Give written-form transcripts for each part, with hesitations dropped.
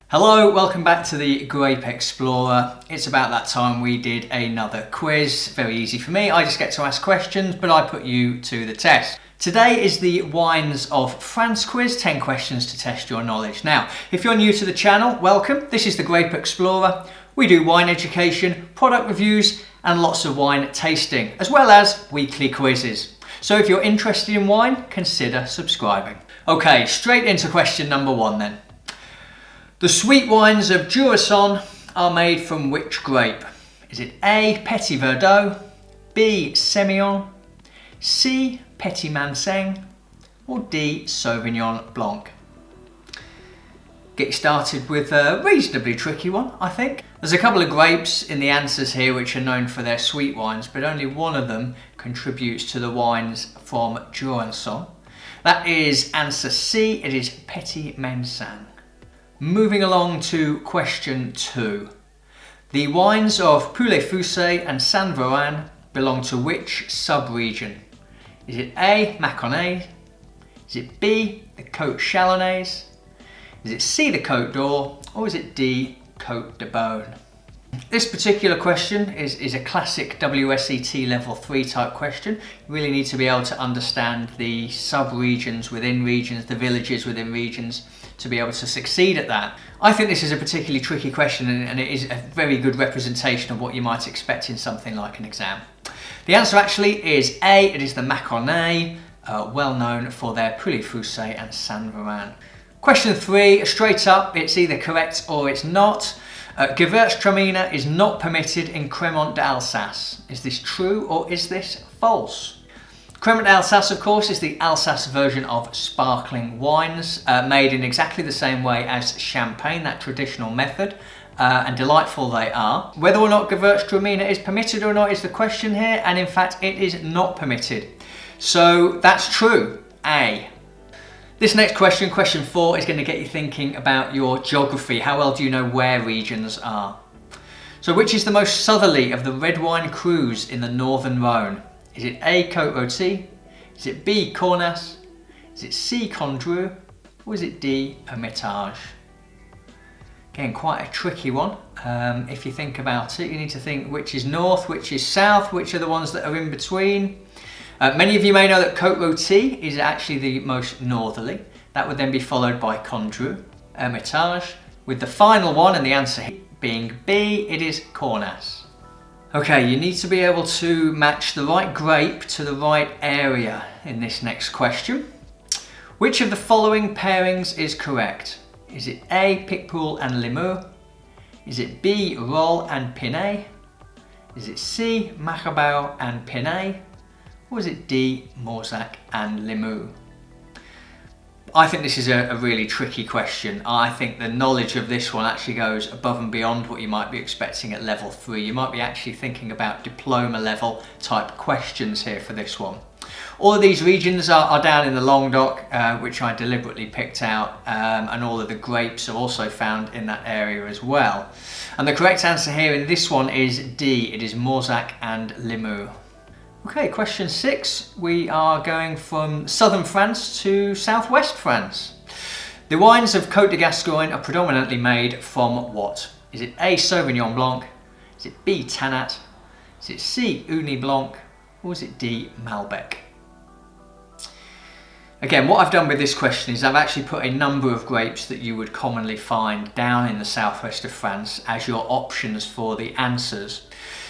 Hello, welcome back to the Grape Explorer. It's about that time we did another quiz. Very easy for me, I just get to ask questions, but I put you to the test. Today is the Wines of France quiz, 10 questions to test your knowledge. Now, if you're new to the channel, welcome. This is the Grape Explorer. We do wine education, product reviews, and lots of wine tasting, as well as weekly quizzes. So if you're interested in wine, consider subscribing. Okay, straight into question number 1 then. The sweet wines of Jurançon are made from which grape? Is it A. Petit Verdot, B. Semillon, C. Petit Manseng, or D. Sauvignon Blanc? Get you started with a reasonably tricky one, I think. There's a couple of grapes in the answers here which are known for their sweet wines, but only one of them contributes to the wines from Jurançon. That is answer C, it is Petit Manseng. Moving along to question 2. The wines of Pouilly-Fuissé and Saint-Véran belong to which sub-region? Is it A. Mâconnais? Is it B. the Côte Chalonnaise? Is it C. the Côte d'Or? Or is it D. Côte de Beaune? This particular question is a classic WSET level 3 type question. You really need to be able to understand the sub-regions within regions, the villages within regions, to be able to succeed at that. I think this is a particularly tricky question and it is a very good representation of what you might expect in something like an exam. The answer actually is A, it is the Mâconnais, well known for their Pouilly-Fuissé and Saint-Véran. Question 3, straight up, it's either correct or it's not. Gewürztraminer is not permitted in Crémant d'Alsace. Is this true or is this false? Crémant d'Alsace, of course, is the Alsace version of sparkling wines, made in exactly the same way as champagne, that traditional method, and delightful they are. Whether or not Gewürztraminer is permitted or not is the question here, and in fact it is not permitted. So that's true, A. This next question, question 4, is going to get you thinking about your geography. How well do you know where regions are? So which is the most southerly of the red wine crus in the northern Rhone? Is it A. Côte-Rôtie? Is it B. Cornas? Is it C. Condrieu? Or is it D. Hermitage? Again, quite a tricky one. If you think about it, you need to think which is north, which is south, which are the ones that are in between. Many of you may know that Côte-Rôtie is actually the most northerly. That would then be followed by Condrieu, Hermitage, with the final one and the answer being B, it is Cornas. Okay, you need to be able to match the right grape to the right area in this next question. Which of the following pairings is correct? Is it A. Picpoul and Limoux? Is it B. Rolle and Pinet? Is it C. Marabout and Pinet? Or is it D. Mauzac and Limoux? I think this is a really tricky question. I think the knowledge of this one actually goes above and beyond what you might be expecting at level 3. You might be actually thinking about diploma level type questions here for this one. All of these regions are down in the Languedoc, which I deliberately picked out, and all of the grapes are also found in that area as well. And the correct answer here in this one is D, it is Mauzac and Limoux. Okay, question 6, we are going from southern France to southwest France. The wines of Côte de Gascogne are predominantly made from what? Is it A. Sauvignon Blanc? Is it B. Tannat? Is it C. Ugni Blanc? Or is it D. Malbec? Again, what I've done with this question is I've actually put a number of grapes that you would commonly find down in the southwest of France as your options for the answers.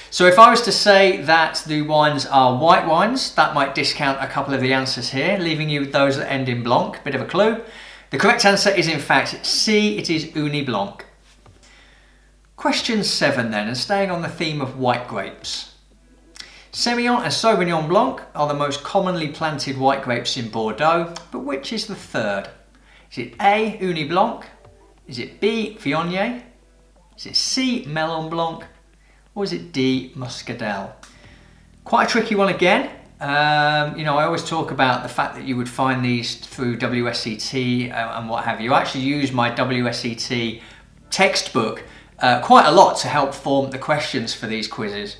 So if I was to say that the wines are white wines, that might discount a couple of the answers here, leaving you with those that end in Blanc, bit of a clue. The correct answer is in fact C, it is Ugni Blanc. Question 7 then, and staying on the theme of white grapes. Semillon and Sauvignon Blanc are the most commonly planted white grapes in Bordeaux, but which is the third? Is it A, Ugni Blanc? Is it B, Viognier? Is it C, Melon Blanc? Or is it D, Muscadel? Quite a tricky one again. I always talk about the fact that you would find these through WSET and what have you. I actually use my WSET textbook quite a lot to help form the questions for these quizzes.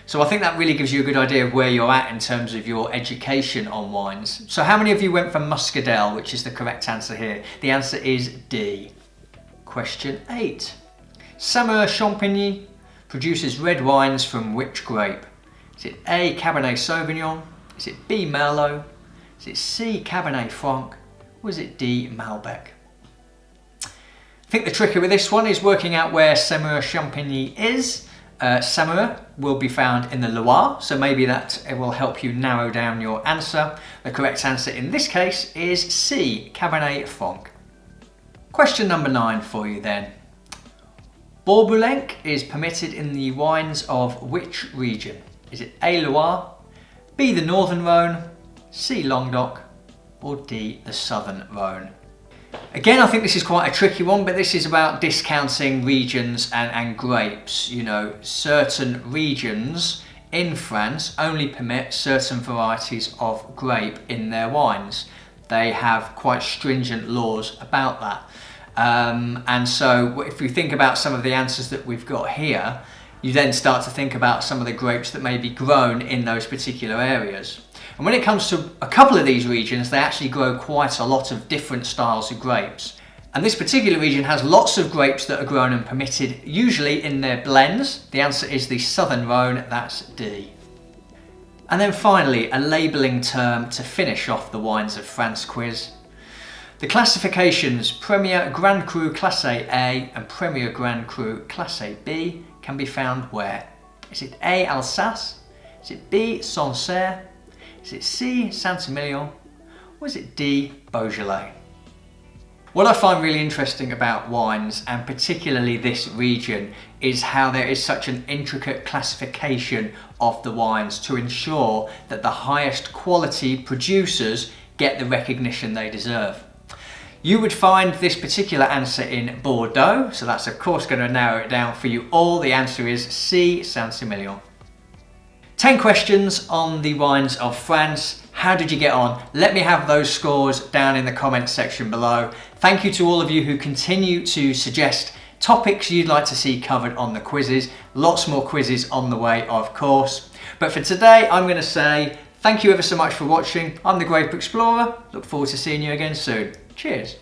So I think that really gives you a good idea of where you're at in terms of your education on wines. So how many of you went for Muscadel, which is the correct answer here? The answer is D. Question 8. Semur-Champigny produces red wines from which grape? Is it A. Cabernet Sauvignon? Is it B. Merlot? Is it C. Cabernet Franc? Or is it D. Malbec? I think the trick with this one is working out where Semur-Champigny is. Semur will be found in the Loire, so maybe that will help you narrow down your answer. The correct answer in this case is C. Cabernet Franc. Question number 9 for you then. Beauboulenc is permitted in the wines of which region? Is it A. Loire, B. the Northern Rhone, C. Languedoc, or D. the Southern Rhone? Again, I think this is quite a tricky one, but this is about discounting regions and grapes. You know, certain regions in France only permit certain varieties of grape in their wines. They have quite stringent laws about that. And so if you think about some of the answers that we've got here, you then start to think about some of the grapes that may be grown in those particular areas. And when it comes to a couple of these regions, they actually grow quite a lot of different styles of grapes. And this particular region has lots of grapes that are grown and permitted, usually in their blends. The answer is the Southern Rhone, that's D. And then finally, a labelling term to finish off the Wines of France quiz. The classifications Premier Grand Cru Classé A and Premier Grand Cru Classé B can be found where? Is it A. Alsace? Is it B. Sancerre? Is it C. Saint-Emilion? Or is it D. Beaujolais? What I find really interesting about wines, and particularly this region, is how there is such an intricate classification of the wines to ensure that the highest quality producers get the recognition they deserve. You would find this particular answer in Bordeaux, so that's of course going to narrow it down for you all. The answer is C. Saint-Emilion. 10 questions on the wines of France. How did you get on? Let me have those scores down in the comments section below. Thank you to all of you who continue to suggest topics you'd like to see covered on the quizzes. Lots more quizzes on the way, of course. But for today, I'm going to say thank you ever so much for watching. I'm the Grape Explorer. Look forward to seeing you again soon. Cheers.